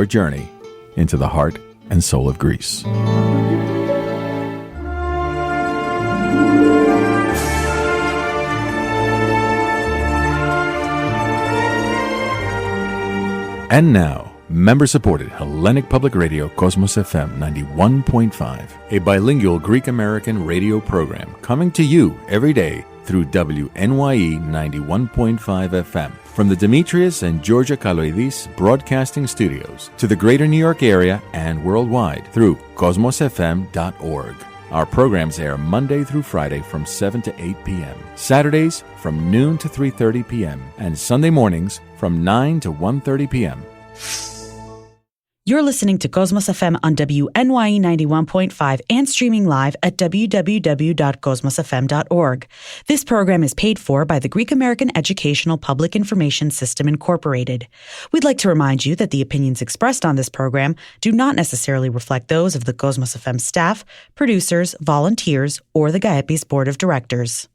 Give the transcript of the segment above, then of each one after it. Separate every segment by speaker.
Speaker 1: your journey into the heart and soul of Greece. And now, member-supported Hellenic Public Radio Cosmos FM 91.5, a bilingual Greek-American radio program coming to you every day through WNYE 91.5 FM. From the Demetrius and Georgia Kaloidis Broadcasting Studios to the greater New York area and worldwide through cosmosfm.org. Our programs air Monday through Friday from 7 to 8 p.m., Saturdays from noon to 3:30 p.m., and Sunday mornings from 9 to 1:30 p.m.
Speaker 2: You're listening to Cosmos FM on WNYE 91.5 and streaming live at www.cosmosfm.org. This program is paid for by the Greek American Educational Public Information System, Incorporated. We'd like to remind you that the opinions expressed on this program do not necessarily reflect those of the Cosmos FM staff, producers, volunteers, or the GAEPI's Board of Directors.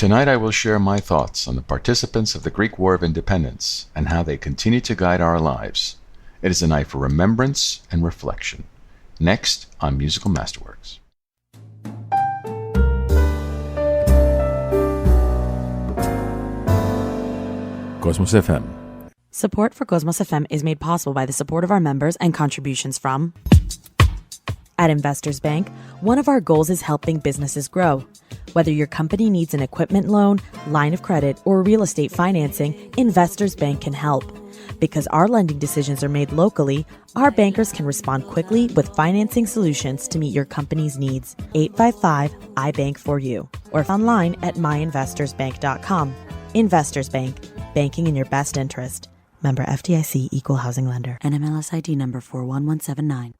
Speaker 1: Tonight I will share my thoughts on the participants of the Greek War of Independence and how they continue to guide our lives. It is a night for remembrance and reflection. Next on Musical Masterworks. Cosmos FM.
Speaker 2: Support for Cosmos FM is made possible by the support of our members and contributions from
Speaker 3: At Investors Bank, one of our goals is helping businesses grow. Whether your company needs an equipment loan, line of credit, or real estate financing, Investors Bank can help. Because our lending decisions are made locally, our bankers can respond quickly with financing solutions to meet your company's needs. 855-I-BANK-4-YOU or online at myinvestorsbank.com. Investors Bank, banking in your best interest. Member FDIC, Equal Housing Lender. NMLS ID number 41179.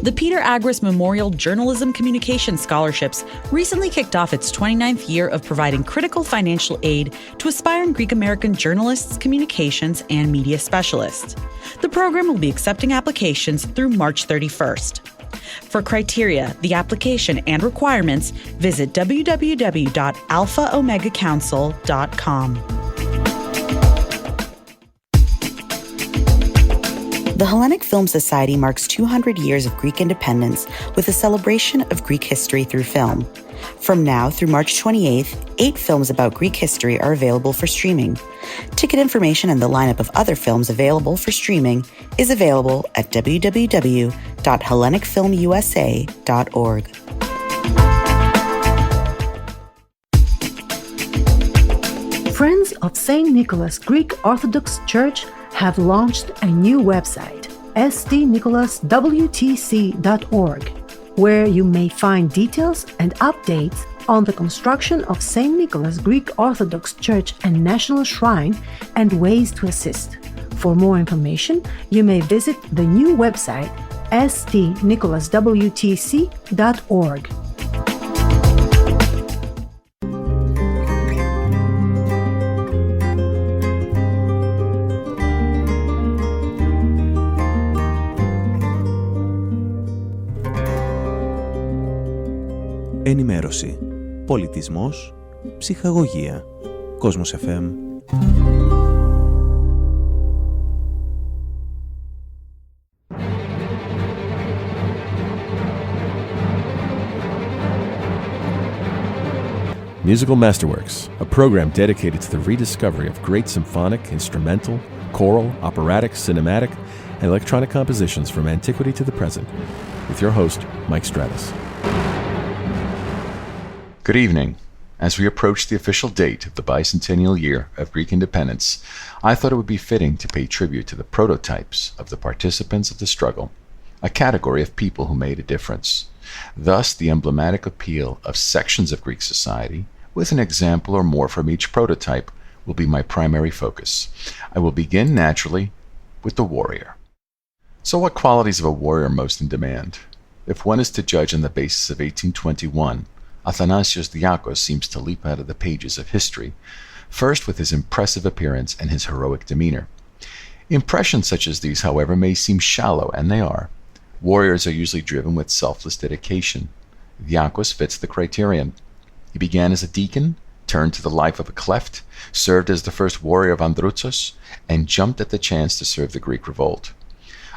Speaker 2: The Peter Agris Memorial Journalism Communication Scholarships recently kicked off its 29th year of providing critical financial aid to aspiring Greek-American journalists, communications, and media specialists. The program will be accepting applications through March 31st. For criteria, the application, and requirements, visit www.alphaomegacouncil.com. The Hellenic Film Society marks 200 years of Greek independence with a celebration of Greek history through film. From now through March 28th, 8 films about Greek history are available for streaming. Ticket information and the lineup of other films available for streaming is available at www.hellenicfilmusa.org.
Speaker 4: Friends of St. Nicholas Greek Orthodox Church have launched a new website, stnicholaswtc.org, where you may find details and updates on the construction of St. Nicholas Greek Orthodox Church and National Shrine and ways to assist. For more information, you may visit the new website, stnicholaswtc.org.
Speaker 5: Ενημέρωση, πολιτισμός, ψυχαγωγία. Κόσμος FM.
Speaker 1: Musical Masterworks, a program dedicated to the rediscovery of great symphonic, instrumental, choral, operatic, cinematic, and electronic compositions from antiquity to the present, with your host, Mike Stratis. Good evening. As we approach the official date of the bicentennial year of Greek independence, I thought it would be fitting to pay tribute to the prototypes of the participants of the struggle, a category of people who made a difference. Thus, the emblematic appeal of sections of Greek society, with an example or more from each prototype, will be my primary focus. I will begin naturally with the warrior. So what qualities of a warrior are most in demand? If one is to judge on the basis of 1821, Athanasios Diakos seems to leap out of the pages of history, first with his impressive appearance and his heroic demeanor. Impressions such as these, however, may seem shallow, and they are. Warriors are usually driven with selfless dedication. Diakos fits the criterion. He began as a deacon, turned to the life of a cleft, served as the first warrior of Androutsos, and jumped at the chance to serve the Greek revolt.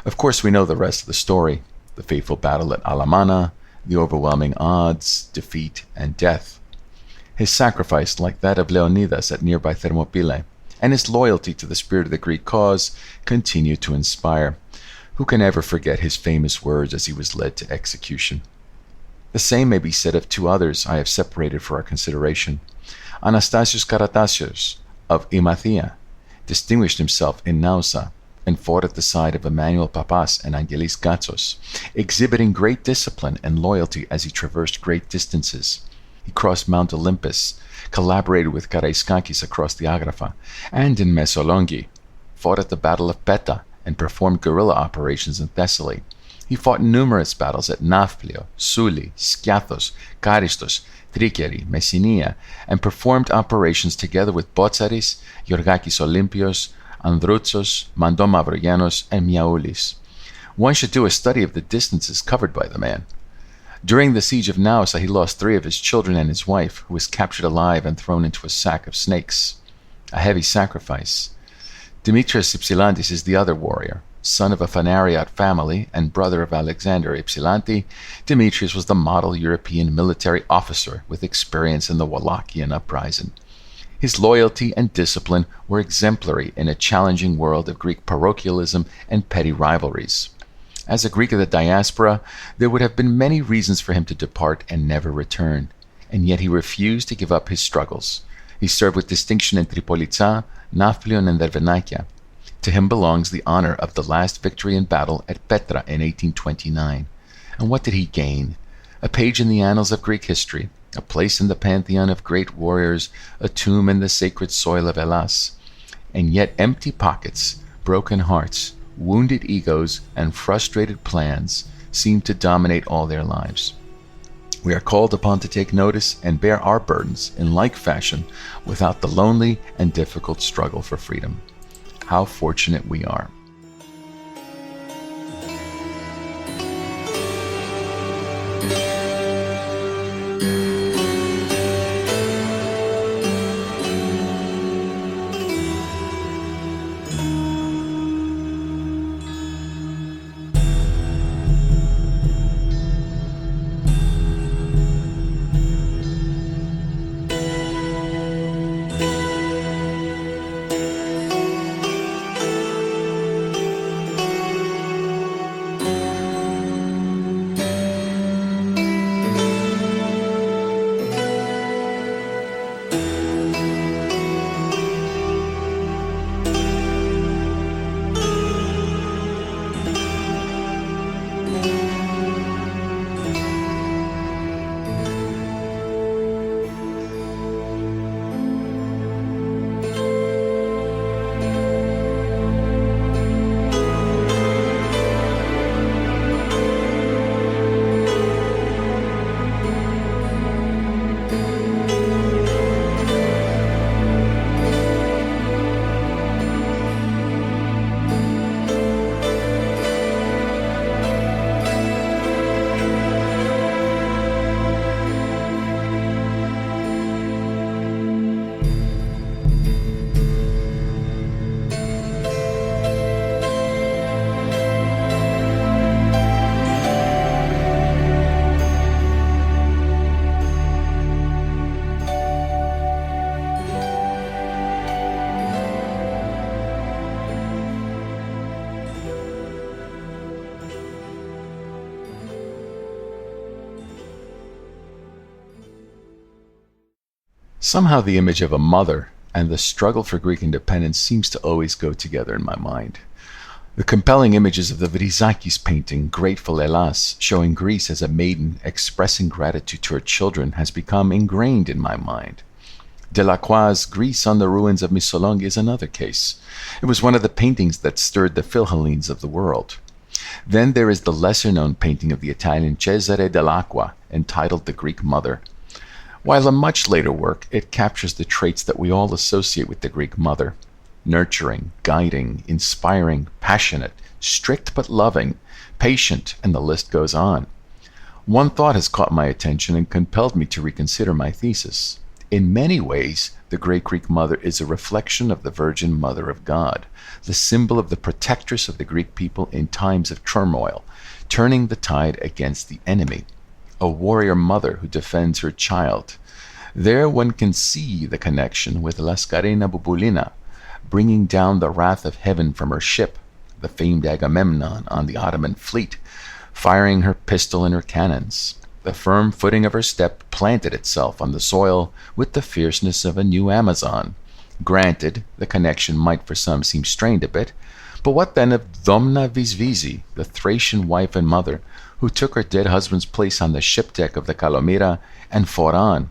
Speaker 1: Of course, we know the rest of the story, the fateful battle at Alamana, the overwhelming odds, defeat, and death. His sacrifice, like that of Leonidas at nearby Thermopylae, and his loyalty to the spirit of the Greek cause continue to inspire. Who can ever forget his famous words as he was led to execution? The same may be said of 2 others I have separated for our consideration. Anastasios Karatasios of Imathia distinguished himself in Nausa and fought at the side of Emmanuel Papas and Angelis Gatsos, exhibiting great discipline and loyalty as he traversed great distances. He crossed Mount Olympus, collaborated with Karaiskakis across the Agrafa, and in Mesolongi, fought at the Battle of Petta, and performed guerrilla operations in Thessaly. He fought numerous battles at Nafplio, Souli, Skiathos, Karistos, Trikeri, Messinia, and performed operations together with Botsaris, Georgakis Olympios, Androutsos, Mandon Mavrogianos, and Miaoulis. One should do a study of the distances covered by the man. During the siege of Naousa, he lost 3 of his children and his wife, who was captured alive and thrown into a sack of snakes. A heavy sacrifice. Demetrius Ypsilantis is the other warrior. Son of a Phanariot family and brother of Alexander Ypsilanti, Demetrius was the model European military officer with experience in the Wallachian uprising. His loyalty and discipline were exemplary in a challenging world of Greek parochialism and petty rivalries.
Speaker 6: As a Greek of the diaspora, there would have been many reasons for him to depart and never return, and yet he refused to give up his struggles. He served with distinction in Tripolitsa, Nafplion, and Dervenakia. To him belongs the honor of the last victory in battle at Petra in 1829. And what did he gain? A page in the annals of Greek history, a place in the pantheon of great warriors, a tomb in the sacred soil of Hellas. And yet empty pockets, broken hearts, wounded egos, and frustrated plans seem to dominate all their lives. We are called upon to take notice and bear our burdens in like fashion without the lonely and difficult struggle for freedom. How fortunate we are. Somehow the image of a mother and the struggle for Greek independence seems to always go together in my mind. The compelling images of the Vrizakis painting Grateful Hellas, showing Greece as a maiden expressing gratitude to her children, has become ingrained in my mind. Delacroix's Greece on the Ruins of Missolonghi is another case. It was one of the paintings that stirred the Philhellenes of the world. Then there is the lesser-known painting of the Italian Cesare Dell'Acqua, entitled The Greek Mother. While a much later work, it captures the traits that we all associate with the Greek mother: nurturing, guiding, inspiring, passionate, strict but loving, patient, and the list goes on. One thought has caught my attention and compelled me to reconsider my thesis. In many ways, the great Greek mother is a reflection of the Virgin Mother of God, the symbol of the protectress of the Greek people in times of turmoil, turning the tide against the enemy. A warrior mother who defends her child. There one can see the connection with Lascarina Bubulina, bringing down the wrath of heaven from her ship, the famed Agamemnon on the Ottoman fleet, firing her pistol and her cannons. The firm footing of her step planted itself on the soil with the fierceness of a new Amazon. Granted, the connection might for some seem strained a bit, but what then of Domna Visvisi, the Thracian wife and mother, who took her dead husband's place on the ship deck of the Kalomira and fought on?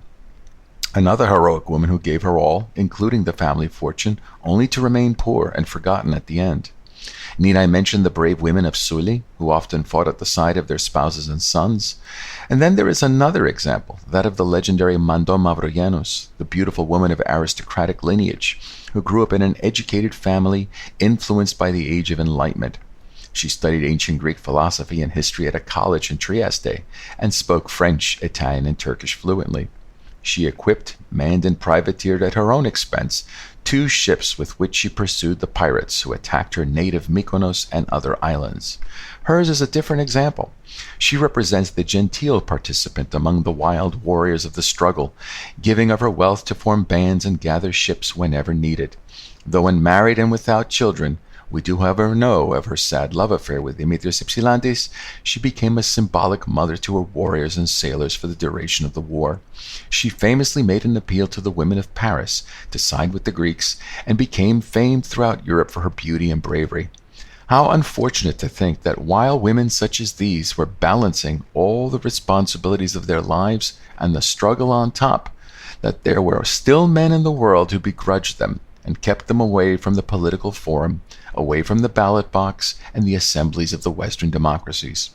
Speaker 6: Another heroic woman who gave her all, including the family fortune, only to remain poor and forgotten at the end. Need I mention the brave women of Suli, who often fought at the side of their spouses and sons? And then there is another example, that of the legendary Mandon Mavrogiannos, the beautiful woman of aristocratic lineage, who grew up in an educated family influenced by the Age of Enlightenment. She studied ancient Greek philosophy and history at a college in Trieste, and spoke French, Italian, and Turkish fluently. She equipped, manned, and privateered at her own expense 2 ships with which she pursued the pirates who attacked her native Mykonos and other islands. Hers is a different example. She represents the genteel participant among the wild warriors of the struggle, giving of her wealth to form bands and gather ships whenever needed. Though unmarried and without children, We do, however, know of her sad love affair with Demetrius Ypsilantis. She became a symbolic mother to her warriors and sailors for the duration of the war. She famously made an appeal to the women of Paris to side with the Greeks and became famed throughout Europe for her beauty and bravery. How unfortunate to think that while women such as these were balancing all the responsibilities of their lives and the struggle on top, that there were still men in the world who begrudged them and kept them away from the political forum, away from the ballot box and the assemblies of the Western democracies.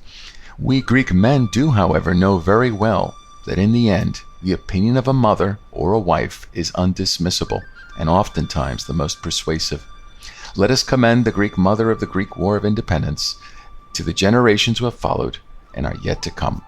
Speaker 6: We Greek men do, however, know very well that in the end, the opinion of a mother or a wife is undismissible and oftentimes the most persuasive. Let us commend the Greek mother of the Greek War of Independence to the generations who have followed and are yet to come.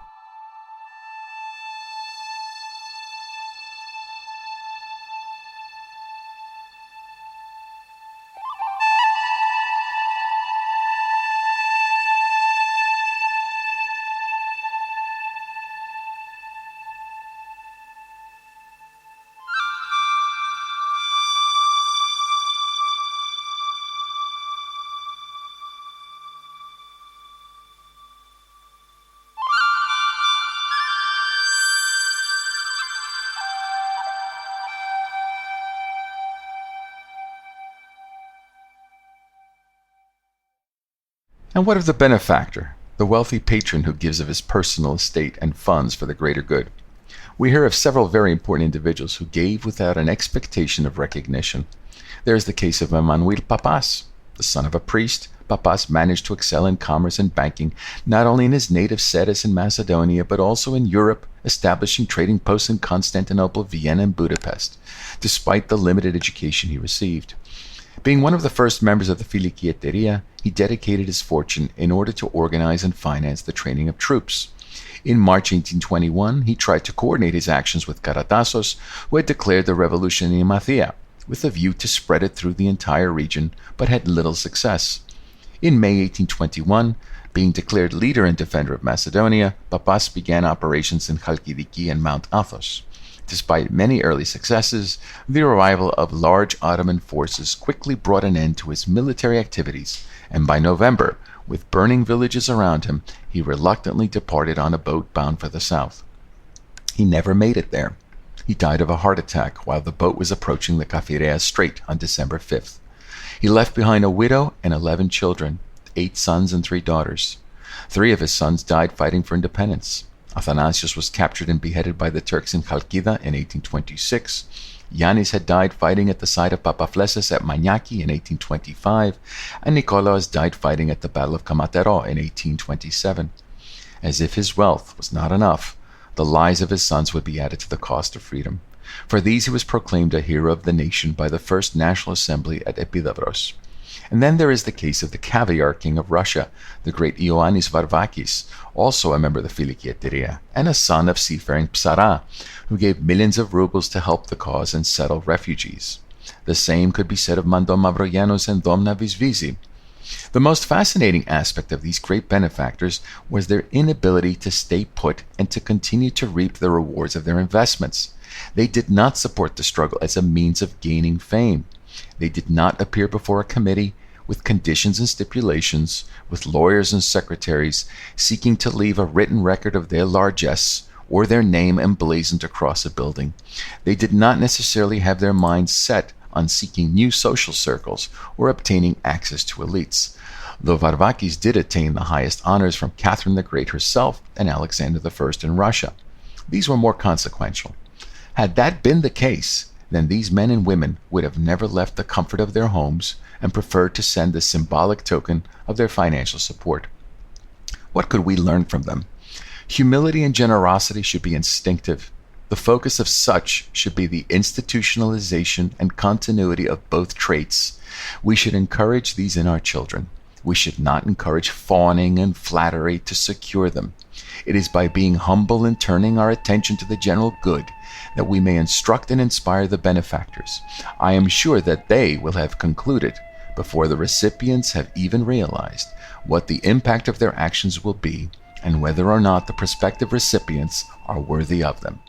Speaker 6: And what of the benefactor, the wealthy patron who gives of his personal estate and funds for the greater good? We hear of several very important individuals who gave without an expectation of recognition. There is the case of Emanuel Papas. The son of a priest, Papas managed to excel in commerce and banking, not only in his native Stratis in Macedonia, but also in Europe, establishing trading posts in Constantinople, Vienna, and Budapest, despite the limited education he received. Being one of the first members of the Filikieteria, he dedicated his fortune in order to organize and finance the training of troops. In March 1821, he tried to coordinate his actions with Karatassos, who had declared the revolution in Emathia, with a view to spread it through the entire region, but had little success. In May 1821, being declared leader and defender of Macedonia, Papas began operations in Chalkidiki and Mount Athos. Despite many early successes, the arrival of large Ottoman forces quickly brought an end to his military activities, and by November, with burning villages around him, he reluctantly departed on a boat bound for the south. He never made it there. He died of a heart attack while the boat was approaching the Cafirea Strait on December 5th. He left behind a widow and 11 children, 8 sons and 3 daughters. 3 of his sons died fighting for independence. Athanasius was captured and beheaded by the Turks in Chalkida in 1826. Yanis had died fighting at the side of Papafleses at Maniaki in 1825, and Nikolaos died fighting at the Battle of Kamatero in 1827. As if his wealth was not enough, the lives of his sons would be added to the cost of freedom. For these he was proclaimed a hero of the nation by the First National Assembly at Epidavros. And then there is the case of the caviar king of Russia, the great Ioannis Varvakis, also a member of the Filikieteria, and a son of seafaring Psara, who gave millions of rubles to help the cause and settle refugees. The same could be said of Mandon Mavrogiannos and Domna Visvisi. The most fascinating aspect of these great benefactors was their inability to stay put and to continue to reap the rewards of their investments. They did not support the struggle as a means of gaining fame. They did not appear before a committee with conditions and stipulations, with lawyers and secretaries seeking to leave a written record of their largesse or their name emblazoned across a building. They did not necessarily have their minds set on seeking new social circles or obtaining access to elites, though Varvakis did attain the highest honors from Catherine the Great herself and Alexander I in Russia. These were more consequential. Had that been the case, then these men and women would have never left the comfort of their homes and preferred to send the symbolic token of their financial support. What could we learn from them? Humility and generosity should be instinctive. The focus of such should be the institutionalization and continuity of both traits. We should encourage these in our children. We should not encourage fawning and flattery to secure them. It is by being humble and turning our attention to the general good that we may instruct and inspire the benefactors. I am sure that they will have concluded, before the recipients have even realized, what the impact of their actions will be and whether or not the prospective recipients are worthy of them.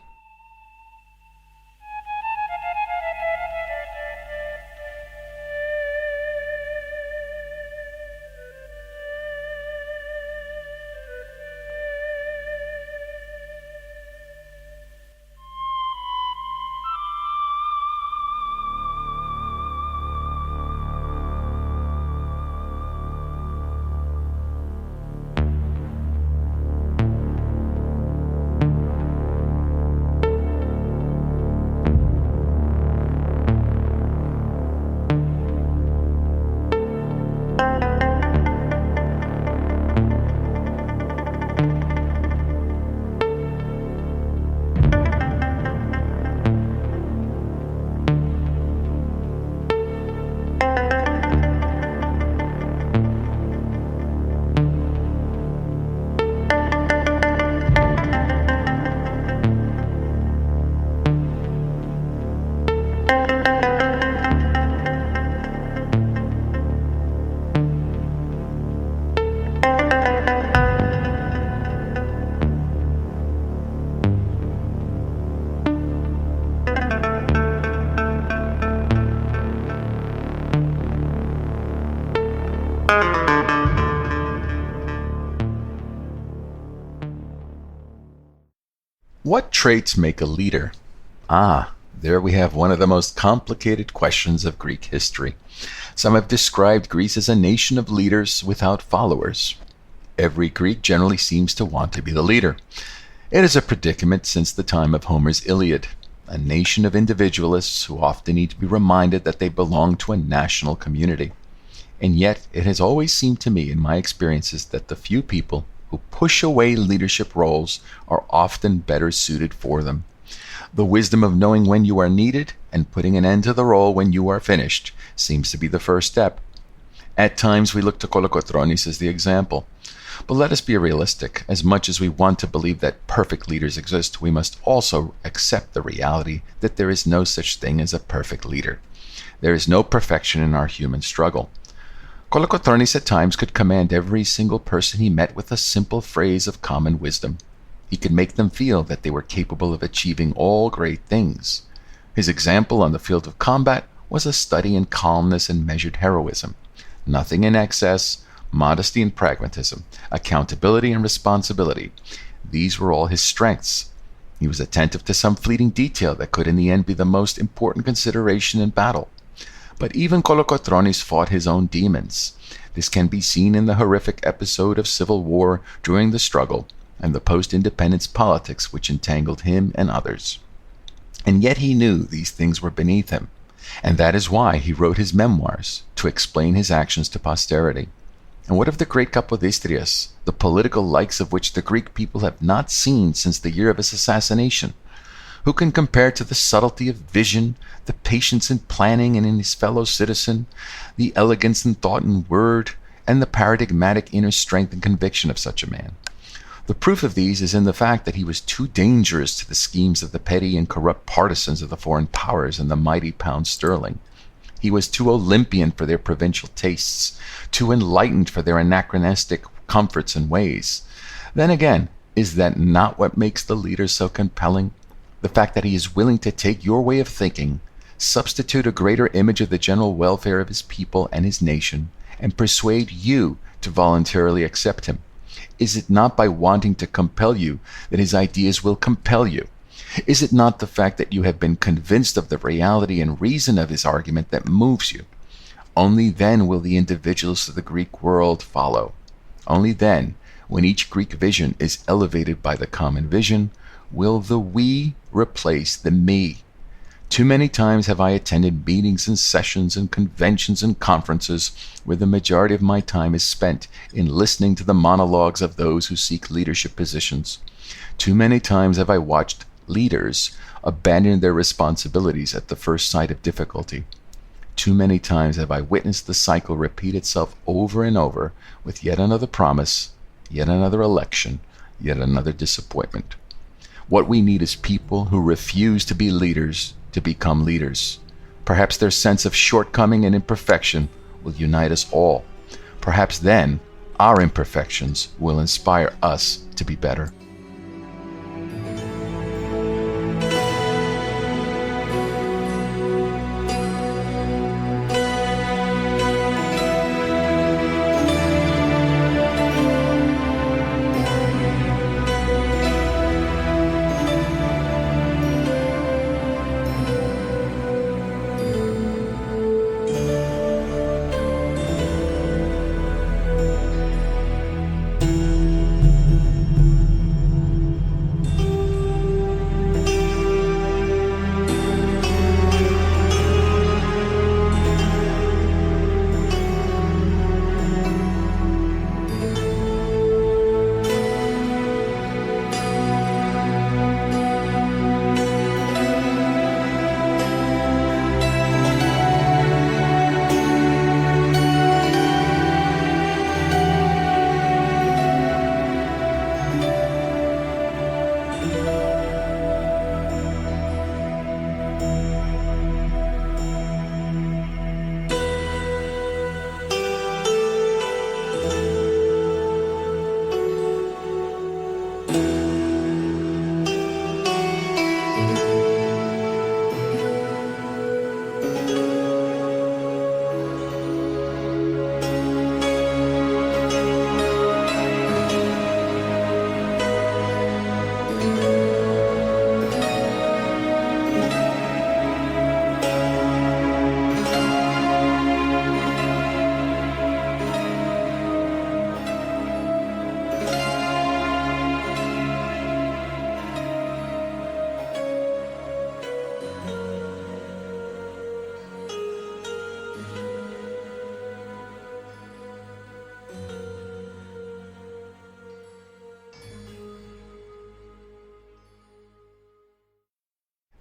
Speaker 6: traits make a leader? Ah, there we have one of the most complicated questions of Greek history. Some have described Greece as a nation of leaders without followers. Every Greek generally seems to want to be the leader. It is a predicament since the time of Homer's Iliad, a nation of individualists who often need to be reminded that they belong to a national community. And yet, it has always seemed to me in my experiences that the few people who push away leadership roles are often better suited for them. The wisdom of knowing when you are needed and putting an end to the role when you are finished seems to be the first step. At times we look to Kolokotronis as the example. But let us be realistic. As much as we want to believe that perfect leaders exist, we must also accept the reality that there is no such thing as a perfect leader. There is no perfection in our human struggle. Kolokotronis at times could command every single person he met with a simple phrase of common wisdom. He could make them feel that they were capable of achieving all great things. His example on the field of combat was a study in calmness and measured heroism. Nothing in excess, modesty and pragmatism, accountability and responsibility. These were all his strengths. He was attentive to some fleeting detail that could in the end be the most important consideration in battle. But even Kolokotronis fought his own demons. This can be seen in the horrific episode of civil war during the struggle and the post-independence politics which entangled him and others. And yet he knew these things were beneath him, and that is why he wrote his memoirs, to explain his actions to posterity. And what of the great Kapodistrias, the political likes of which the Greek people have not seen since the year of his assassination? Who can compare to the subtlety of vision, the patience in planning and in his fellow citizen, the elegance in thought and word, and the paradigmatic inner strength and conviction of such a man? The proof of these is in the fact that he was too dangerous to the schemes of the petty and corrupt partisans of the foreign powers and the mighty pound sterling. He was too Olympian for their provincial tastes, too enlightened for their anachronistic comforts and ways. Then again, is that not what makes the leader so compelling? The fact that he is willing to take your way of thinking, substitute a greater image of the general welfare of his people and his nation, and persuade you to voluntarily accept him. Is it not by wanting to compel you that his ideas will compel you? Is it not the fact that you have been convinced of the reality and reason of his argument that moves you? Only then will the individuals of the Greek world follow. Only then, when each Greek vision is elevated by the common vision, will the we replace the me. Too many times have I attended meetings and sessions and conventions and conferences where the majority of my time is spent in listening to the monologues of those who seek leadership positions. Too many times have I watched leaders abandon their responsibilities at the first sight of difficulty. Too many times have I witnessed the cycle repeat itself over and over with yet another promise, yet another election, yet another disappointment. What we need is people who refuse to be leaders to become leaders. Perhaps their sense of shortcoming and imperfection will unite us all. Perhaps then our imperfections will inspire us to be better.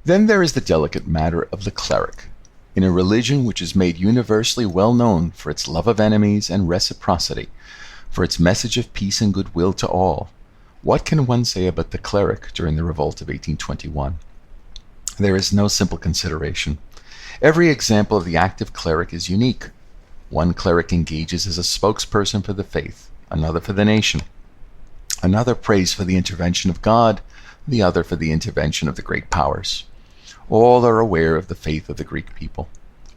Speaker 6: Then there is the delicate matter of the cleric. In a religion which is made universally well known for its love of enemies and reciprocity, for its message of peace and goodwill to all, what can one say about the cleric during the revolt of 1821? There is no simple consideration. Every example of the active cleric is unique. One cleric engages as a spokesperson for the faith, another for the nation. Another prays for the intervention of God, the other for the intervention of the great powers. All are aware of the faith of the Greek people.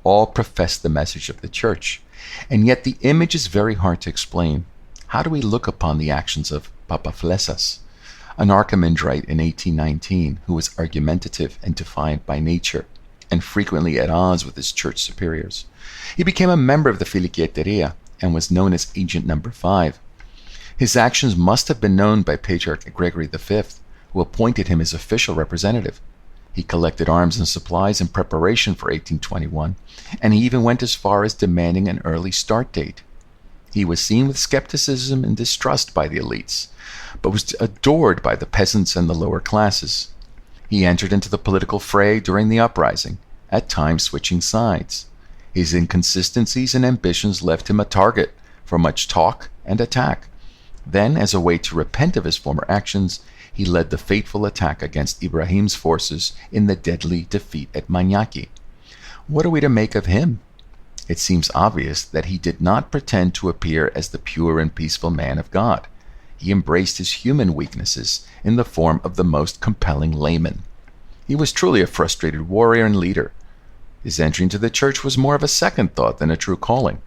Speaker 6: All profess the message of the church. And yet the image is very hard to explain. How do we look upon the actions of Papaflessas, an archimandrite in 1819 who was argumentative and defiant by nature, and frequently at odds with his church superiors? He became a member of the Philikieteria and was known as Agent Number 5. His actions must have been known by Patriarch Gregory V, who appointed him his official representative. He collected arms and supplies in preparation for 1821, and he even went as far as demanding an early start date. He was seen with skepticism and distrust by the elites, but was adored by the peasants and the lower classes. He entered into the political fray during the uprising, at times switching sides. His inconsistencies and ambitions left him a target for much talk and attack. Then, as a way to repent of his former actions, he led the fateful attack against Ibrahim's forces in the deadly defeat at Maniaki. What are we to make of him? It seems obvious that he did not pretend to appear as the pure and peaceful man of God. He embraced his human weaknesses in the form of the most compelling layman. He was truly a frustrated warrior and leader. His entry into the church was more of a second thought than a true calling.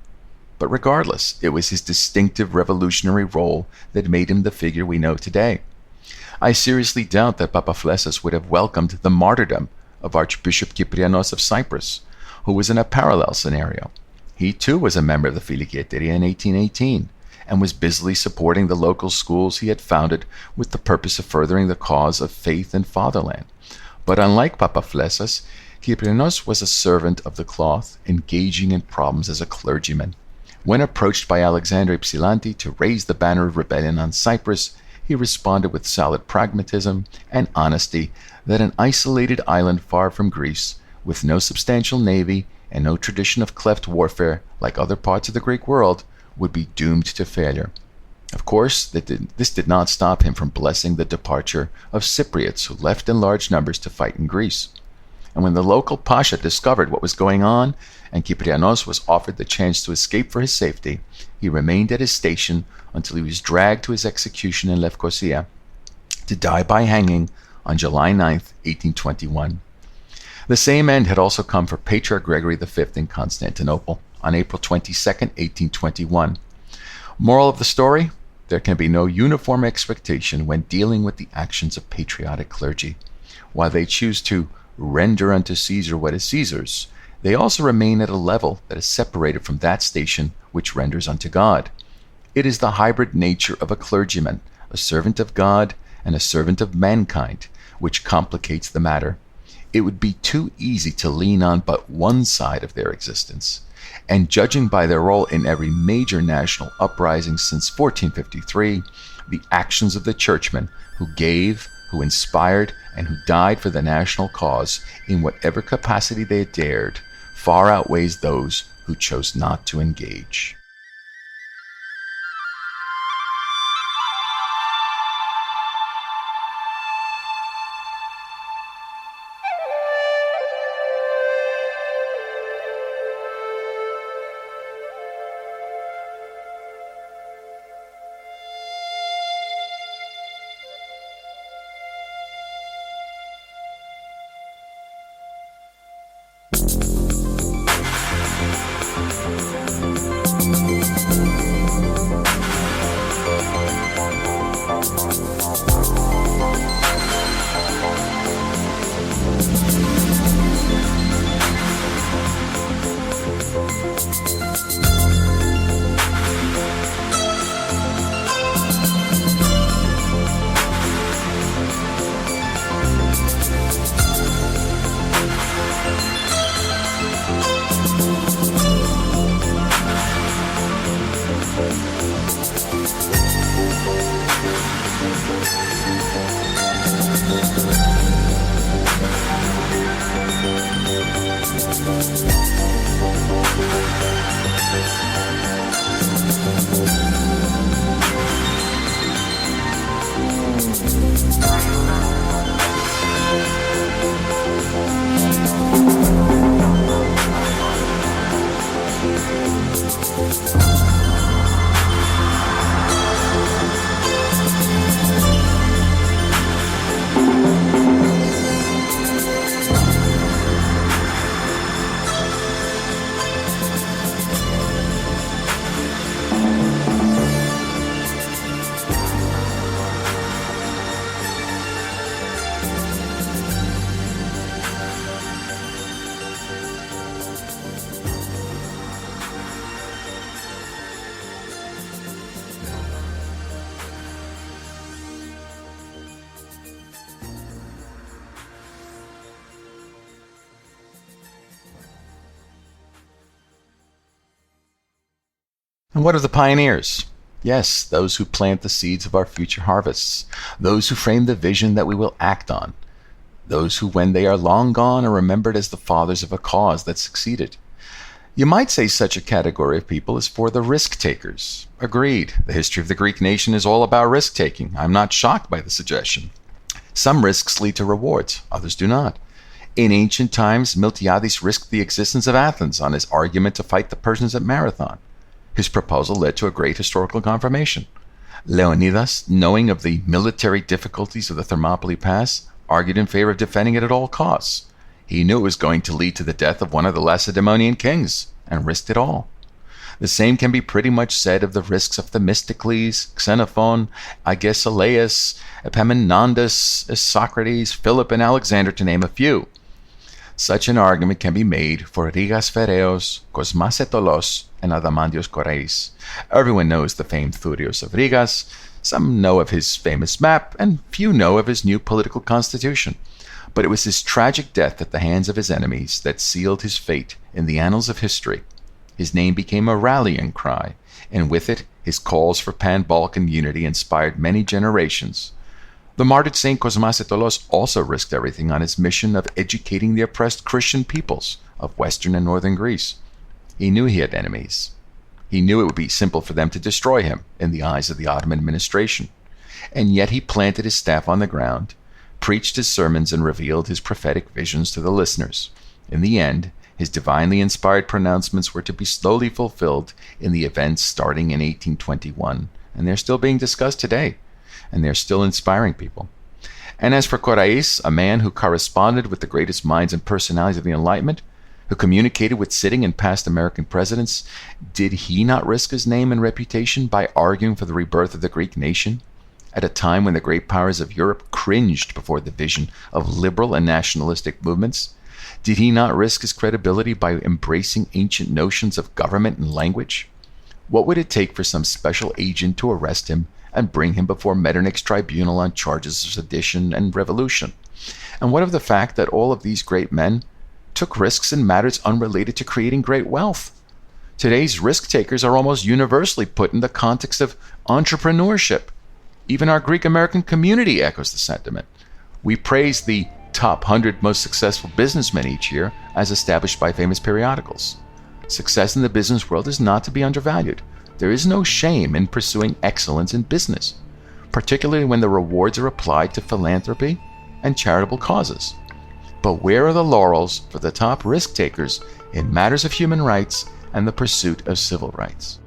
Speaker 6: But regardless, it was his distinctive revolutionary role that made him the figure we know today. I seriously doubt that Papaflessas would have welcomed the martyrdom of Archbishop Kyprianos of Cyprus, who was in a parallel scenario. He too was a member of the Philikieteria in 1818, and was busily supporting the local schools he had founded with the purpose of furthering the cause of faith and fatherland. But unlike Papaflessas, Kyprianos was a servant of the cloth, engaging in problems as a clergyman. When approached by Alexander Ypsilanti to raise the banner of rebellion on Cyprus, he responded with solid pragmatism and honesty that an isolated island far from Greece, with no substantial navy and no tradition of cleft warfare like other parts of the Greek world, would be doomed to failure. Of course, this did not stop him from blessing the departure of Cypriots who left in large numbers to fight in Greece. And when the local pasha discovered what was going on, and Kyprianos was offered the chance to escape for his safety, he remained at his station until he was dragged to his execution in Lefkosia, to die by hanging on July 9, 1821. The same end had also come for Patriarch Gregory V in Constantinople on April 22, 1821. Moral of the story? There can be no uniform expectation when dealing with the actions of patriotic clergy. While they choose to render unto Caesar what is Caesar's, they also remain at a level that is separated from that station which renders unto God. It is the hybrid nature of a clergyman, a servant of God and a servant of mankind, which complicates the matter. It would be too easy to lean on but one side of their existence. And judging by their role in every major national uprising since 1453, the actions of the churchmen who gave, who inspired, and who died for the national cause in whatever capacity they dared, far outweighs those who chose not to engage. And what of the pioneers? Yes, those who plant the seeds of our future harvests, those who frame the vision that we will act on, those who, when they are long gone, are remembered as the fathers of a cause that succeeded. You might say such a category of people is for the risk takers. Agreed. The history of the Greek nation is all about risk taking. I'm not shocked by the suggestion. Some risks lead to rewards, others do not. In ancient times, Miltiades risked the existence of Athens on his argument to fight the Persians at Marathon. His proposal led to a great historical confirmation. Leonidas, knowing of the military difficulties of the Thermopylae Pass, argued in favor of defending it at all costs. He knew it was going to lead to the death of one of the Lacedaemonian kings, and risked it all. The same can be pretty much said of the risks of Themistocles, Xenophon, Agesilaus, Epaminondas, Socrates, Philip, and Alexander, to name a few. Such an argument can be made for Rigas Phereos, Kosmasetolos, and Adamantios Korais. Everyone knows the famed Thurios of Rigas. Some know of his famous map, and few know of his new political constitution. But it was his tragic death at the hands of his enemies that sealed his fate in the annals of history. His name became a rallying cry, and with it, his calls for Pan-Balkan unity inspired many generations. The martyred Saint Kosmasetolos also risked everything on his mission of educating the oppressed Christian peoples of western and northern Greece. He knew he had enemies. He knew it would be simple for them to destroy him in the eyes of the Ottoman administration. And yet he planted his staff on the ground, preached his sermons, and revealed his prophetic visions to the listeners. In the end, his divinely inspired pronouncements were to be slowly fulfilled in the events starting in 1821, and they're still being discussed today, and they're still inspiring people. And as for Korais, a man who corresponded with the greatest minds and personalities of the Enlightenment, who communicated with sitting and past American presidents, did he not risk his name and reputation by arguing for the rebirth of the Greek nation at a time when the great powers of Europe cringed before the vision of liberal and nationalistic movements? Did he not risk his credibility by embracing ancient notions of government and language? What would it take for some special agent to arrest him and bring him before Metternich's tribunal on charges of sedition and revolution? And what of the fact that all of these great men took risks in matters unrelated to creating great wealth? Today's risk takers are almost universally put in the context of entrepreneurship. Even our Greek American community echoes the sentiment. We praise the top 100 most successful businessmen each year as established by famous periodicals. Success in the business world is not to be undervalued. There is no shame in pursuing excellence in business, particularly when the rewards are applied to philanthropy and charitable causes. But where are the laurels for the top risk takers in matters of human rights and the pursuit of civil rights?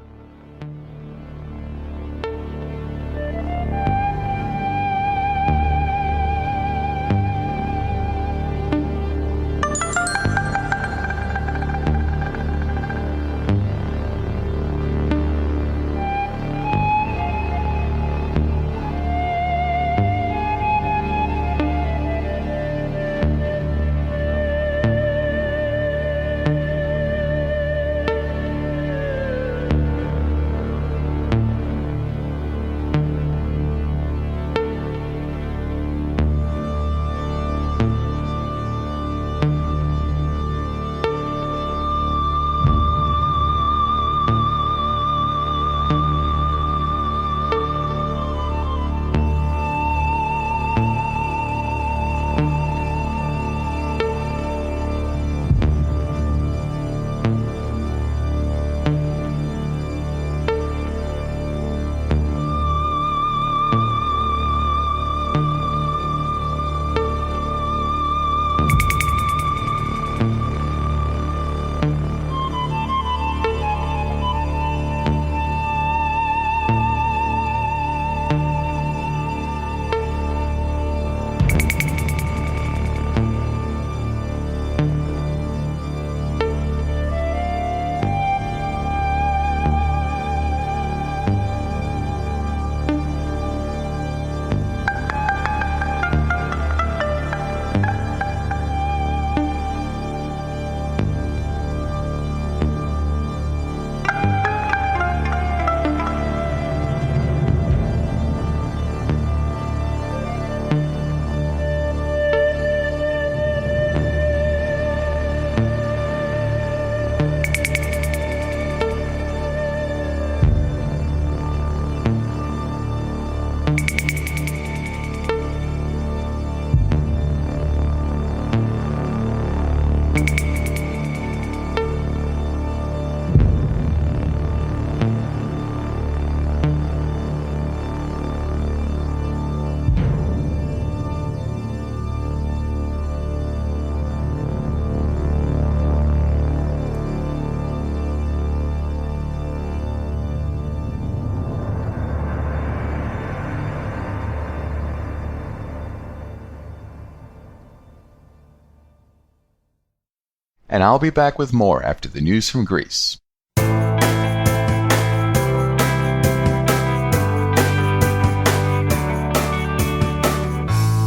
Speaker 6: And I'll be back with more after the news from Greece.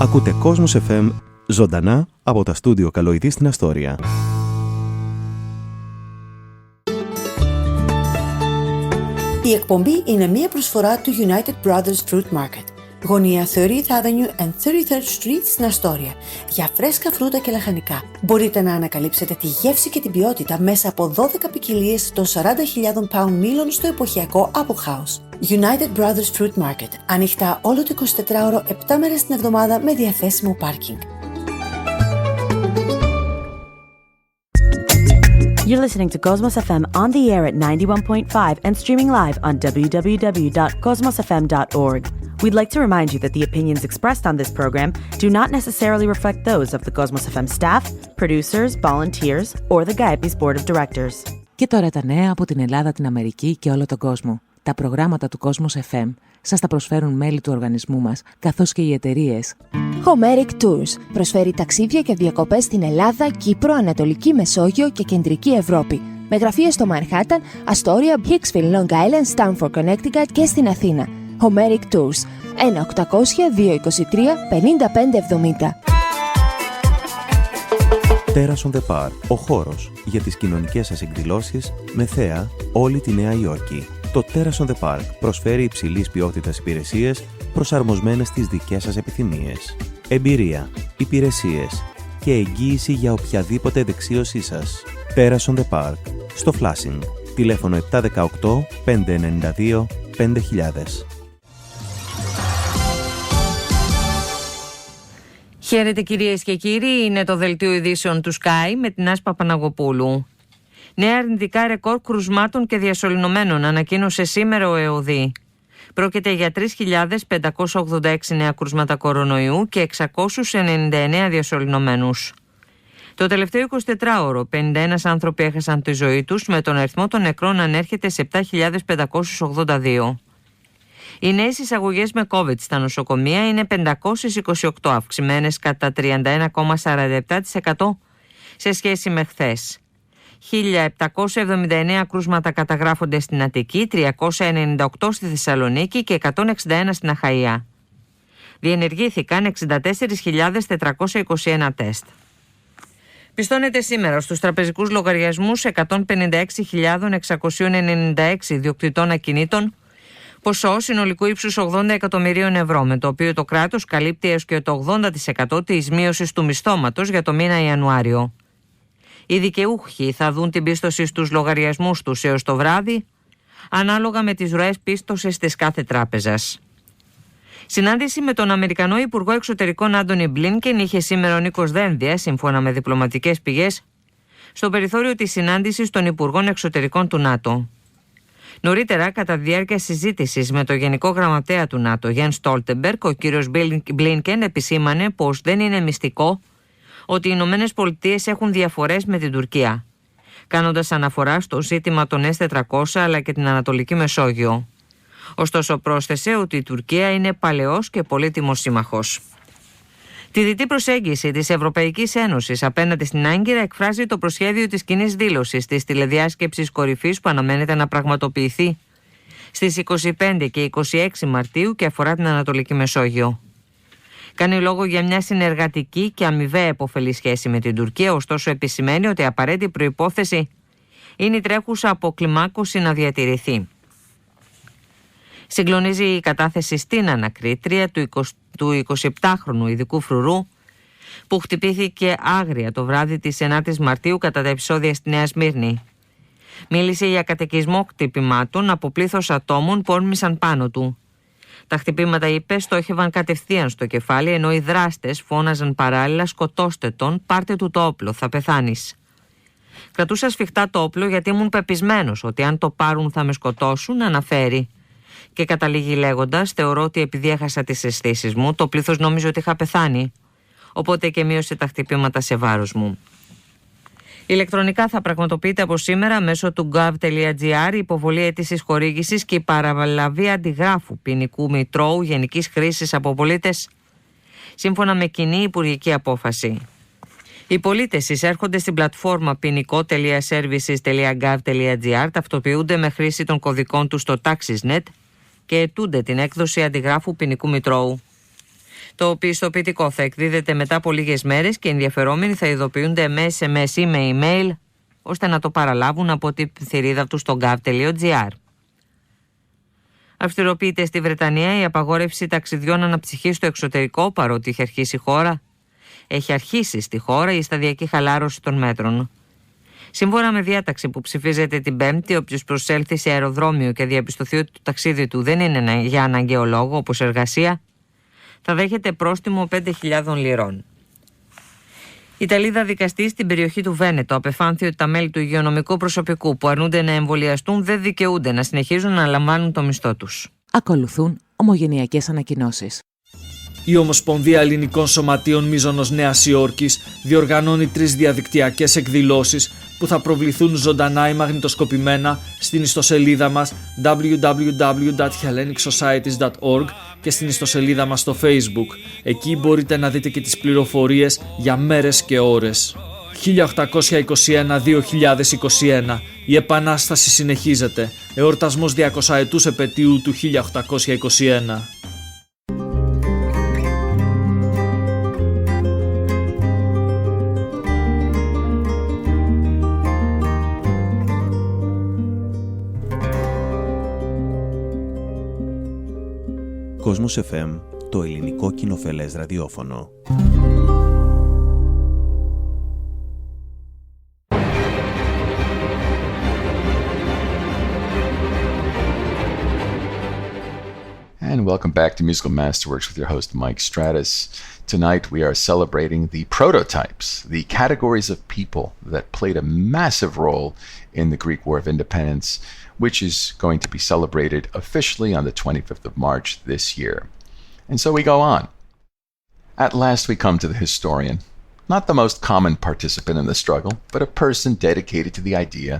Speaker 5: Ακούτε Κόσμος FM ζωντανά από τα στούντιο Καλοειδή στην Αστόρια.
Speaker 7: Η εκπομπή είναι μία προσφορά του United Brothers Fruit Market, γωνία 30th Avenue and 33rd Street στην Αστόρια, για φρέσκα φρούτα και λαχανικά. Μπορείτε να ανακαλύψετε τη γεύση και την ποιότητα μέσα από 12 ποικιλίες των 40.000 pound μήλων στο εποχιακό Apple House. United Brothers Fruit Market, ανοιχτά όλο το 24ωρο, 7 μέρες την εβδομάδα με διαθέσιμο πάρκινγκ.
Speaker 3: You're listening to Cosmos FM on the air at 91.5 and streaming live on www.cosmosfm.org. We'd like to remind you that the opinions expressed on this program do not necessarily reflect those of the Cosmos FM staff, producers, volunteers, or the GAEPI's Board of Directors.
Speaker 8: Και τώρα τα νέα από την Ελλάδα, την Αμερική και όλο τον κόσμο. Τα προγράμματα του Cosmos FM σας τα προσφέρουν μέλη του οργανισμού μας, καθώς και οι εταιρείες
Speaker 9: Homeric Tours προσφέρει ταξίδια και διακοπές στην Ελλάδα, Κύπρο, Ανατολική Μεσόγειο και Κεντρική Ευρώπη. Με γραφεία στο Μανχάταν, Αστόρια, Hicksville, Long Island, Stamford, Connecticut και στην Αθήνα. Homeric Tours 1-800-223-5570.
Speaker 5: Terrace on the Park, ο χώρος για τις κοινωνικές σας εκδηλώσεις με θέα όλη τη Νέα Υόρκη. Το Terrace on the Park προσφέρει υψηλής ποιότητας υπηρεσίες προσαρμοσμένες στις δικές σας επιθυμίες. Εμπειρία, υπηρεσίες και εγγύηση για οποιαδήποτε δεξίωσή σας. Terrace on the Park, στο Flushing. Τηλέφωνο 718 592 5000.
Speaker 10: Χαίρετε κυρίες και κύριοι, είναι το δελτίο ειδήσεων του Sky με την Άσπα Παναγοπούλου. Νέα αρνητικά ρεκόρ κρουσμάτων και διασωληνωμένων ανακοίνωσε σήμερα ο ΕΟΔΗ. Πρόκειται για 3.586 νέα κρούσματα κορονοϊού και 699 διασωληνωμένους. Το τελευταίο 24ωρο, 51 άνθρωποι έχασαν τη ζωή τους, με τον αριθμό των νεκρών να ανέρχεται σε 7.582. Οι νέες εισαγωγές με COVID στα νοσοκομεία είναι 528, αυξημένες κατά 31,47% σε σχέση με χθες. 1.779 κρούσματα καταγράφονται στην Αττική, 398 στη Θεσσαλονίκη και 161 στην Αχαΐα. Διενεργήθηκαν 64.421 τεστ. Πιστώνεται σήμερα στους τραπεζικούς λογαριασμούς 156.696 ιδιοκτητών ακινήτων ποσό συνολικού ύψους 80 εκατομμυρίων ευρώ, με το οποίο το κράτος καλύπτει έως και το 80% της μείωσης του μισθώματος για το μήνα Ιανουάριο. Οι δικαιούχοι θα δουν την πίστοση στους λογαριασμούς τους έως το βράδυ, ανάλογα με τις ροές πίστοσης της κάθε τράπεζας. Συνάντηση με τον Αμερικανό Υπουργό Εξωτερικών Άντονι Μπλίνκεν είχε σήμερα ο Νίκος Δένδιας, σύμφωνα με διπλωματικές πηγές, στο περιθώριο της συνάντησης των Υπουργών Εξωτερικών του ΝΑΤΟ. Νωρίτερα, κατά τη διάρκεια συζήτησης με το Γενικό Γραμματέα του ΝΑΤΟ, Γιάνν Στόλτεμπεργκ, ο κύριος Μπλίνκεν επισήμανε πως δεν είναι μυστικό ότι οι Ηνωμένες Πολιτείες έχουν διαφορές με την Τουρκία, κάνοντας αναφορά στο ζήτημα των S-400 αλλά και την Ανατολική Μεσόγειο. Ωστόσο, πρόσθεσε ότι η Τουρκία είναι παλαιός και πολύτιμος σύμμαχος. Τη διτή προσέγγιση της Ευρωπαϊκής Ένωσης απέναντι στην Άγκυρα εκφράζει το προσχέδιο της κοινής δήλωσης της τηλεδιάσκεψης κορυφής που αναμένεται να πραγματοποιηθεί στις 25 και 26 Μαρτίου και αφορά την Ανατολική Μεσόγειο. Κάνει λόγο για μια συνεργατική και αμοιβαία επωφελή σχέση με την Τουρκία, ωστόσο επισημαίνει ότι απαραίτητη προϋπόθεση είναι η τρέχουσα αποκλιμάκωση να διατηρηθεί. Συγκλονίζει η κατάθεση στην ανακρίτρια του 27χρονου ειδικού φρουρού που χτυπήθηκε άγρια το βράδυ της 9ης Μαρτίου κατά τα επεισόδια στη Νέα Σμύρνη. Μίλησε για καταικισμό χτυπημάτων από πλήθος ατόμων που όρμησαν πάνω του. Τα χτυπήματα, είπε, στόχευαν κατευθείαν στο κεφάλι, ενώ οι δράστες φώναζαν παράλληλα «Σκοτώστε τον, πάρτε του το όπλο, θα πεθάνεις». Κρατούσα σφιχτά το όπλο γιατί ήμουν πεπισμένος ότι αν το πάρουν θα με σκοτώσουν, αναφέρει. Και καταλήγει λέγοντας: «Θεωρώ ότι επειδή έχασα τις αισθήσεις μου, το πλήθος νόμιζε ότι είχα πεθάνει, οπότε και μείωσε τα χτυπήματα σε βάρος μου». Ηλεκτρονικά θα πραγματοποιείται από σήμερα μέσω του gov.gr η υποβολή αίτησης χορήγησης και η παραλαβή αντιγράφου ποινικού μητρώου γενικής χρήσης από πολίτες, σύμφωνα με κοινή υπουργική απόφαση. Οι πολίτες εισέρχονται στην πλατφόρμα ποινικό.services.gov.gr, ταυτοποιούνται με χρήση των κωδικών τους στο TaxisNet και αιτούνται την έκδοση αντιγράφου ποινικού μητρώου. Το πιστοποιητικό θα εκδίδεται μετά από λίγες μέρες και οι ενδιαφερόμενοι θα ειδοποιούνται με SMS ή με email ώστε να το παραλάβουν από τη θηρίδα του στο gov.gr. Αυστηροποιείται στη Βρετανία η απαγόρευση ταξιδιών αναψυχής στο εξωτερικό, παρότι έχει αρχίσει στη χώρα η σταδιακή χαλάρωση των μέτρων. Σύμφωνα με διάταξη που ψηφίζεται την Πέμπτη, όποιος προσέλθει σε αεροδρόμιο και διαπιστωθεί ότι το ταξίδι του δεν είναι για αναγκαίο λόγο, όπως εργασία, θα δέχεται πρόστιμο 5.000 λιρών. Η Ιταλίδα δικαστή στην περιοχή του Βένετο απεφάνθη ότι τα μέλη του υγειονομικού προσωπικού που αρνούνται να εμβολιαστούν δεν δικαιούνται να συνεχίζουν να λαμβάνουν το μισθό τους.
Speaker 8: Ακολουθούν ομογενειακές ανακοινώσεις.
Speaker 11: Η Ομοσπονδία Ελληνικών Σωματείων Μίζωνος Νέας Υόρκης διοργανώνει 3 διαδικτυακές εκδηλώσεις που θα προβληθούν ζωντανά ή μαγνητοσκοπημένα στην ιστοσελίδα μας www.hellenicsocieties.org και στην ιστοσελίδα μας στο Facebook. Εκεί μπορείτε να δείτε και τις πληροφορίες για μέρες και ώρες. 1821-2021. Η Επανάσταση συνεχίζεται. Εορτασμός 200 ετούς επετείου του 1821.
Speaker 5: Κόσμος FM, το ελληνικό κοινοφελές ραδιόφωνο.
Speaker 6: And welcome back to Musical Masterworks with your host Mike Stratis. Tonight we are celebrating the prototypes, the categories of people that played a massive role in the Greek War of Independence, which is going to be celebrated officially on the 25th of March this year. And so we go on. At last we come to the historian, not the most common participant in the struggle, but a person dedicated to the idea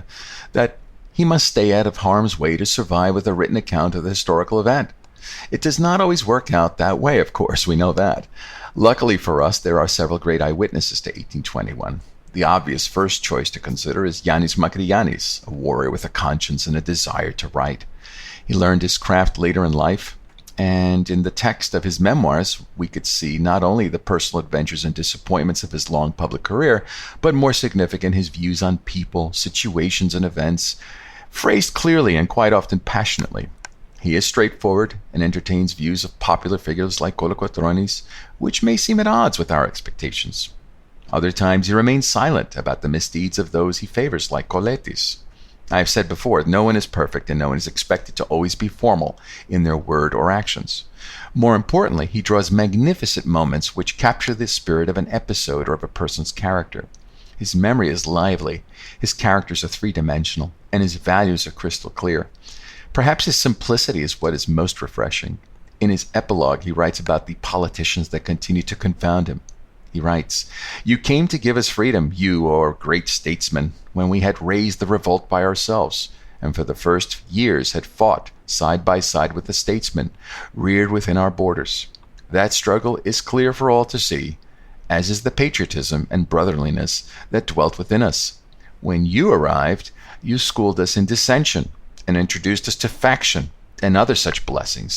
Speaker 6: that he must stay out of harm's way to survive with a written account of the historical event. It does not always work out that way, of course, we know that. Luckily for us, there are several great eyewitnesses to 1821. The obvious first choice to consider is Yannis Makriyannis, a warrior with a conscience and a desire to write. He learned his craft later in life, and in the text of his memoirs, we could see not only the personal adventures and disappointments of his long public career, but more significant, his views on people, situations, and events, phrased clearly and quite often passionately. He is straightforward and entertains views of popular figures like Kolokotronis, which may seem at odds with our expectations. Other times he remains silent about the misdeeds of those he favors, like Koletis. I have said before, no one is perfect and no one is expected to always be formal in their word or actions. More importantly, he draws magnificent moments which capture the spirit of an episode or of a person's character. His memory is lively, his characters are three-dimensional, and his values are crystal clear. Perhaps his simplicity is what is most refreshing. In his epilogue, he writes about the politicians that continue to confound him. He writes, "You came to give us freedom, you, or great statesmen, when we had raised the revolt by ourselves, and for the first years had fought side by side with the statesmen, reared within our borders. That struggle is clear for all to see, as is the patriotism and brotherliness that dwelt within us. When you arrived, you schooled us in dissension, and introduced us to faction and other such blessings,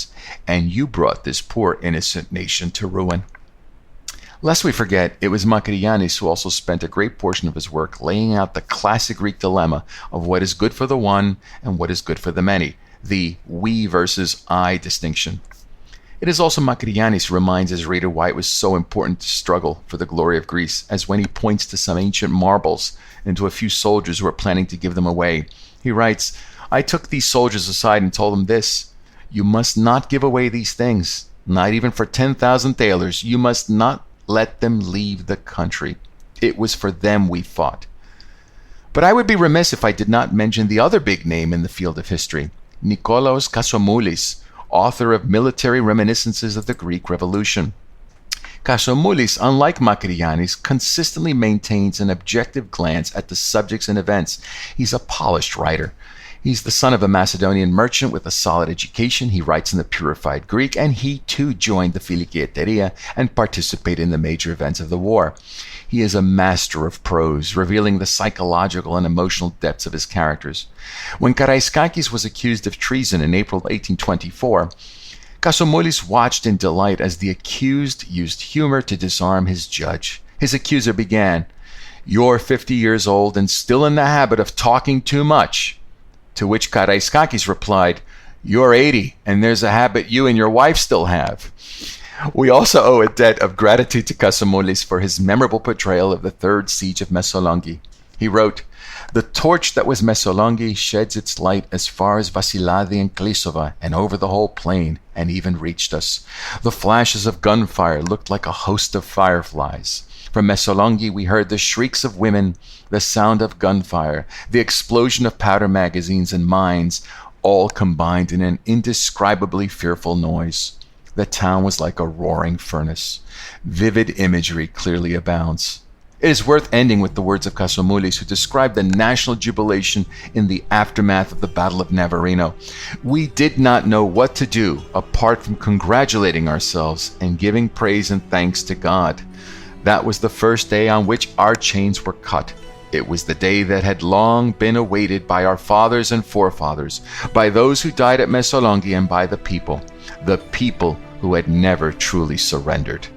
Speaker 6: and you brought this poor innocent nation to ruin." Lest we forget, it was Makriyannis who also spent a great portion of his work laying out the classic Greek dilemma of what is good for the one and what is good for the many, the we versus I distinction. It is also Makriyannis who reminds his reader why it was so important to struggle for the glory of Greece, as when he points to some ancient marbles and to a few soldiers who are planning to give them away. He writes, "I took these soldiers aside and told them this: you must not give away these things, not even for 10,000 thalers. You must not let them leave the country. It was for them we fought." But I would be remiss if I did not mention the other big name in the field of history, Nikolaos Kasomoulis, author of Military Reminiscences of the Greek Revolution. Kasomoulis, unlike Makriyannis, consistently maintains an objective glance at the subjects and events. He's a polished writer. He's the son of a Macedonian merchant with a solid education. He writes in the purified Greek, and he too joined the Philiki Eteria and participated in the major events of the war. He is a master of prose, revealing the psychological and emotional depths of his characters. When Karaiskakis was accused of treason in April 1824, Kasomoulis watched in delight as the accused used humor to disarm his judge. His accuser began, "You're 50 years old and still in the habit of talking too much." To which Karaiskakis replied, "You're 80 and there's a habit you and your wife still have." We also owe a debt of gratitude to Kasomoulis for his memorable portrayal of the Third Siege of Messolongi. He wrote, "The torch that was Messolongi sheds its light as far as Vasiladi and Klisova and over the whole plain, and even reached us. The flashes of gunfire looked like a host of fireflies. From Messolongi we heard the shrieks of women, the sound of gunfire, the explosion of powder magazines and mines, all combined in an indescribably fearful noise. The town was like a roaring furnace. Vivid imagery clearly abounds." It is worth ending with the words of Kasomoulis, who described the national jubilation in the aftermath of the Battle of Navarino. "We did not know what to do apart from congratulating ourselves and giving praise and thanks to God. That was the first day on which our chains were cut. It was the day that had long been awaited by our fathers and forefathers, by those who died at Messolongi, and by the people who had never truly surrendered."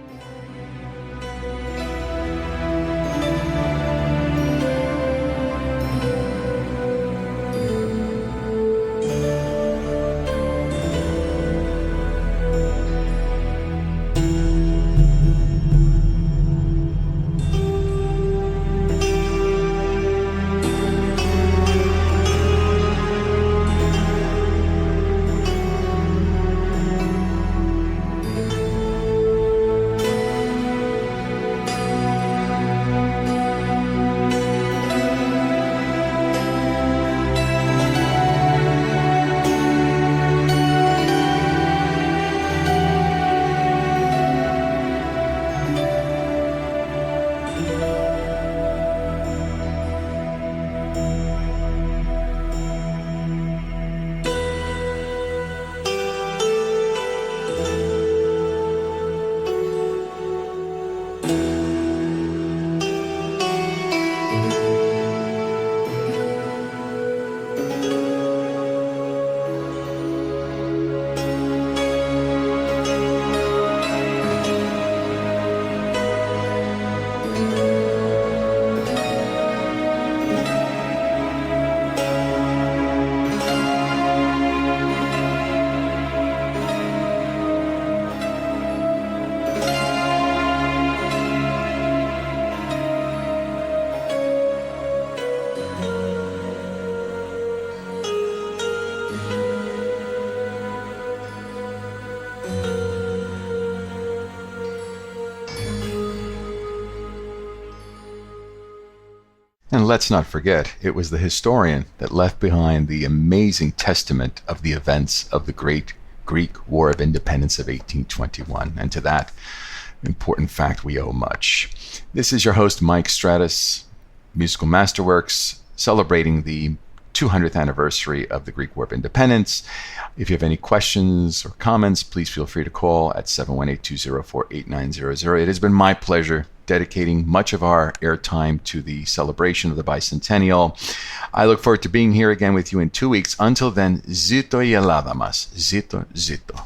Speaker 6: And let's not forget, it was the historian that left behind the amazing testament of the events of the great Greek War of Independence of 1821. And to that important fact, we owe much. This is your host, Mike Stratis, Musical Masterworks, celebrating the 200th anniversary of the Greek War of Independence. If you have any questions or comments, please feel free to call at 718-204-8900. It has been my pleasure dedicating much of our airtime to the celebration of the bicentennial. I look forward to being here again with you in 2 weeks. Until then, zito η Ελλάδα μας. Zito, zito.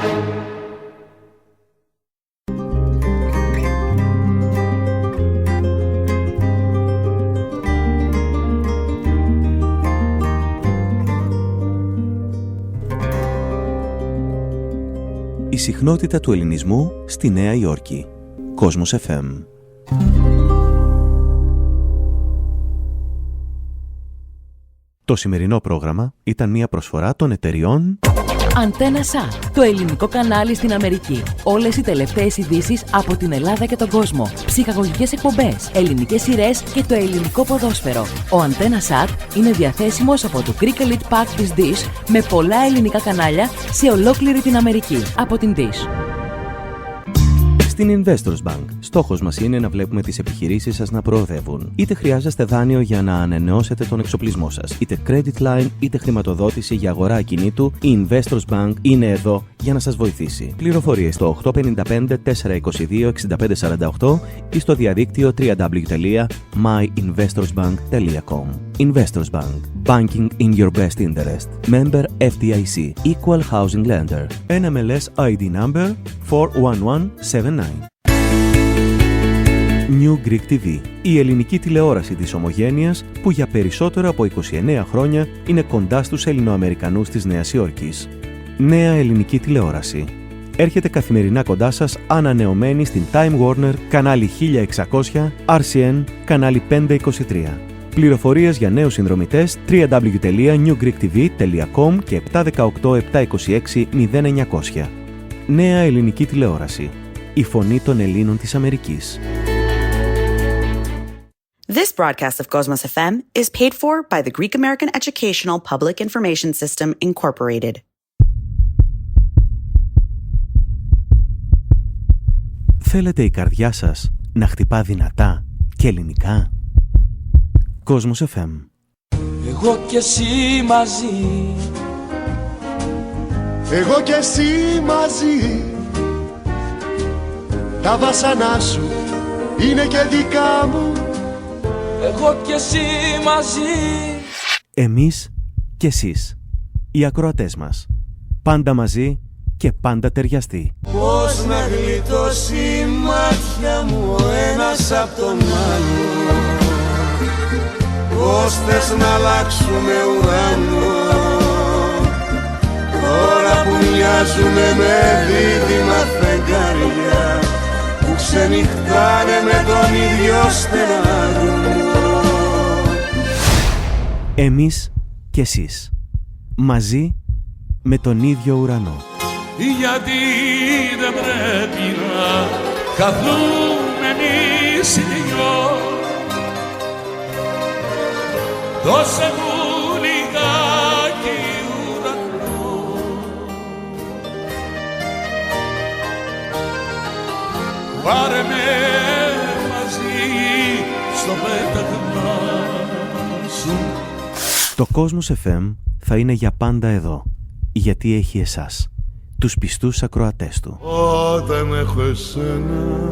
Speaker 5: Η συχνότητα του ελληνισμού στη Νέα Υόρκη. Κόσμος FM. Το σημερινό πρόγραμμα ήταν μια προσφορά των εταιριών
Speaker 8: Αντένα ΣΑΤ, το ελληνικό κανάλι στην Αμερική. Όλες οι τελευταίες ειδήσεις από την Ελλάδα και τον κόσμο. Ψυχαγωγικές εκπομπές, ελληνικές σειρές και το ελληνικό ποδόσφαιρο. Ο Αντένα ΣΑΤ είναι διαθέσιμος από το Greek Elite Pack της Dish με πολλά ελληνικά κανάλια σε ολόκληρη την Αμερική από την Dish.
Speaker 5: Στην Investors Bank, στόχος μας είναι να βλέπουμε τις επιχειρήσεις σας να προοδεύουν. Είτε χρειάζεστε δάνειο για να ανανεώσετε τον εξοπλισμό σας, είτε credit line, είτε χρηματοδότηση για αγορά ακινήτου, η Investors Bank είναι εδώ για να σας βοηθήσει. Πληροφορίες στο 855-422-6548 ή στο διαδίκτυο www.myinvestorsbank.com. Investors Bank. Banking in your best interest. Member FDIC. Equal Housing Lender. NMLS ID number 41179. New Greek TV. Η ελληνική τηλεόραση της Ομογένειας που για περισσότερο από 29 χρόνια είναι κοντά στους Ελληνοαμερικανούς της Νέας Υόρκης. Νέα ελληνική τηλεόραση. Έρχεται καθημερινά κοντά σας ανανεωμένη στην Time Warner, κανάλι 1600, RCN, κανάλι 523. Πληροφορίες για νέους συνδρομητές www.newgreektv.com και 718-726-0900. Νέα ελληνική τηλεόραση. Η φωνή των Ελλήνων της Αμερικής.
Speaker 2: This broadcast of Cosmos FM is paid for by the Greek American Educational Public Information System, Incorporated.
Speaker 5: Θέλετε η καρδιά σας να χτυπά δυνατά και ελληνικά? Κόσμος FM.
Speaker 12: Εγώ και εσύ μαζί,
Speaker 13: εγώ και εσύ μαζί, τα βάσανά σου είναι και δικά μου.
Speaker 12: Εγώ και εσύ μαζί,
Speaker 5: εμείς και εσείς, οι ακροατές μας, πάντα μαζί και πάντα ταιριαστοί.
Speaker 12: πώς να γλιτώσει η μάτια μου ο ένας απ' τον άλλο, πώς θες να αλλάξουμε ουρανό, τώρα που μοιάζουμε με δίδυμα φεγγάρια που ξενυχτάνε με τον ίδιο στεναγμό.
Speaker 5: Εμείς και εσείς, μαζί με τον ίδιο ουρανό.
Speaker 12: Γιατί δεν πρέπει να χαθούμε εμείς οι δυο, δώσε μου λιγάκι ουρανό. Πάρε με μαζί στο πέταγμα σου.
Speaker 5: Το Κόσμος FM θα είναι για πάντα εδώ, γιατί έχει εσάς, τους πιστούς ακροατές του.
Speaker 13: Όταν έχω εσένα,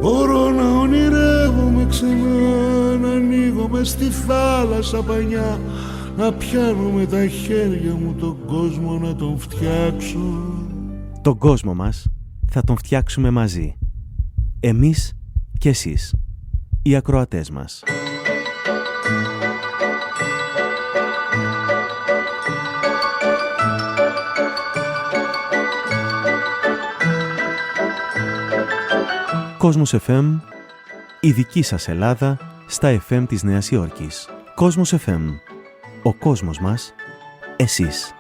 Speaker 13: μπορώ να ονειρεύομαι ξανά, να ανοίγομαι στη θάλασσα πανιά, να πιάνω με τα χέρια μου τον κόσμο να τον φτιάξω.
Speaker 5: Τον κόσμο μας θα τον φτιάξουμε μαζί, εμείς και εσείς, οι ακροατές μας. Κόσμος FM, η δική σας Ελλάδα στα FM της Νέας Υόρκης. Κόσμος FM, ο κόσμος μας, εσείς.